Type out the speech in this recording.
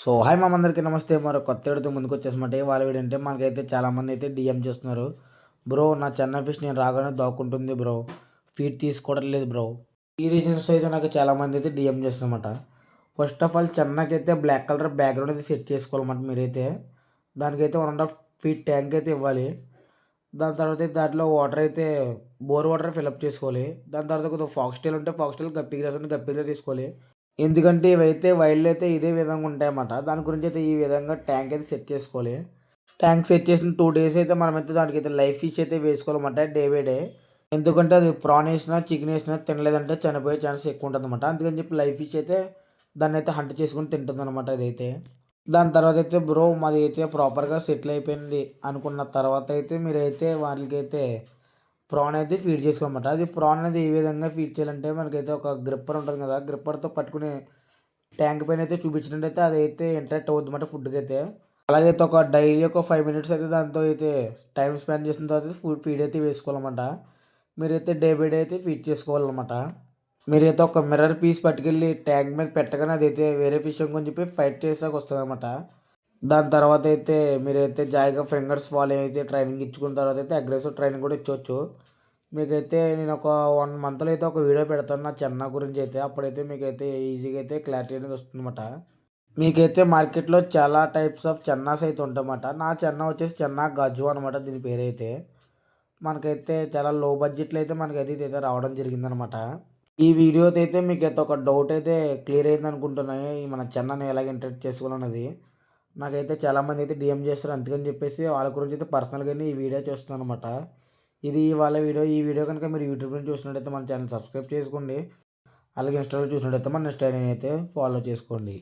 So hi అందరికీ నమస్తే. మరో కొత్త వీడియోతో ముందుకు వచ్చేసమంటే వాళ్ళ వీడియో అంటే మనకైతే చాలామంది అయితే డిఎం చేస్తున్నారు. బ్రో నా చెన్న ఫిష్ నేను రాగానే దాక్కుంటుంది బ్రో, ఫీడ్ తీసుకోవడం లేదు బ్రో. ఈ రీజన్స్ అయితే నాకు చాలామంది అయితే డిఎం చేస్తున్నమాట. ఫస్ట్ ఆఫ్ ఆల్ చెన్నకైతే బ్లాక్ కలర్ బ్యాక్గ్రౌండ్ అయితే సెట్ చేసుకోవాలన్నమాట. మీరైతే దానికైతే 1.5 ఫీట్ ట్యాంక్ అయితే ఇవ్వాలి. దాని తర్వాత అయితే దాంట్లో వాటర్ అయితే బోర్ వాటర్ ఫిల్అప్ చేసుకోవాలి. దాని తర్వాత కొద్దిగా ఫాక్స్టైల్ ఉంటే ఫాక్స్టైల్, గప్పి గ్రాస్ ఉంటే గప్పి గ్రాస్ తీసుకోవాలి. ఎందుకంటే ఇవైతే వైల్డ్ అయితే ఇదే విధంగా ఉంటాయన్నమాట. దాని గురించి అయితే ఈ విధంగా ట్యాంక్ అయితే సెట్ చేసుకోవాలి. ట్యాంక్ సెట్ చేసిన 2 డేస్ అయితే మనమైతే దానికైతే లైఫ్ ఫిష్ అయితే వేసుకోవాలన్నమాట డే బై డే. ఎందుకంటే అది ప్రాన్ వేసినా చికెన్ వేసినా తినలేదంటే చనిపోయే ఛాన్స్ ఎక్కువ ఉంటుంది అనమాట. అందుకని చెప్పి లైఫ్ ఫిష్ అయితే దాన్ని అయితే హంట్ చేసుకుని తింటుంది అనమాట ఇదైతే. దాని తర్వాత అయితే బ్రో మాది అయితే ప్రాపర్గా సెటిల్ అయిపోయింది అనుకున్న తర్వాత అయితే మీరైతే వాళ్ళకైతే ప్రాన్ అయితే ఫీడ్ చేసుకోవాలన్నమాట. అది ప్రాన్ అనేది ఏ విధంగా ఫీడ్ చేయాలంటే మనకైతే ఒక గ్రిప్పర్ ఉంటుంది కదా, గ్రిప్పర్తో పట్టుకుని ట్యాంక్ పైన అయితే చూపించినట్టయితే అదైతే ఇంటరాక్ట్ అవుతుంది అన్నమాట ఫుడ్కి అయితే. అలాగైతే ఒక డైలీ ఒక 5 మినిట్స్ అయితే దాంతో అయితే టైం స్పెండ్ చేసిన తర్వాత ఫీడ్ అయితే వేసుకోవాలన్నమాట. మీరైతే డే బై డే అయితే ఫీడ్ చేసుకోవాలన్నమాట. మీరైతే ఒక మిర్రర్ పీస్ పట్టుకెళ్ళి ట్యాంక్ మీద పెట్టగానే అదైతే వేరే ఫిష్ అని చెప్పి ఫైట్ చేసాక వస్తుంది అనమాట. దాని తర్వాత అయితే మీరైతే జాయిగా ఫింగర్స్ వాళ్ళు అయితే ట్రైనింగ్ ఇచ్చుకున్న తర్వాత అయితే అగ్రెసివ్ ట్రైనింగ్ కూడా ఇచ్చవచ్చు. మీకైతే నేను ఒక 1 మంత్లో అయితే ఒక వీడియో పెడతాను నా చెన్న గురించి అయితే. అప్పుడైతే మీకైతే ఈజీగా అయితే క్లారిటీ అనేది వస్తుందన్నమాట. మీకైతే మార్కెట్లో చాలా టైప్స్ ఆఫ్ చెన్నాస్ అయితే ఉంటాయన్నమాట. నా చెన్న వచ్చేసి చెన్న గజు అనమాట దీని పేరైతే. మనకైతే చాలా లో బడ్జెట్లో అయితే మనకైతే ఇదైతే రావడం జరిగిందనమాట. ఈ వీడియోతో అయితే మీకైతే ఒక డౌట్ అయితే క్లియర్ అయింది అనుకుంటున్నాయి. ఈ మన చెన్నని ఎలాగ ఇంటరాక్ట్ చేసుకోవాలన్నది. నాకైతే చాలామంది అయితే డిఎం చేస్తారు. అందుకని చెప్పేసి వాళ్ళ గురించి అయితే పర్సనల్గానే ఈ వీడియో చూస్తాను అనమాట. ఇది వాళ్ళ వీడియో. ఈ వీడియో కనుక మీరు యూట్యూబ్ నుంచి చూసినట్టయితే మన ఛానల్ సబ్స్క్రైబ్ చేసుకోండి. అలాగే ఇన్స్టాలో చూసినట్టయితే మన ఇన్స్టా అయితే ఫాలో చేసుకోండి.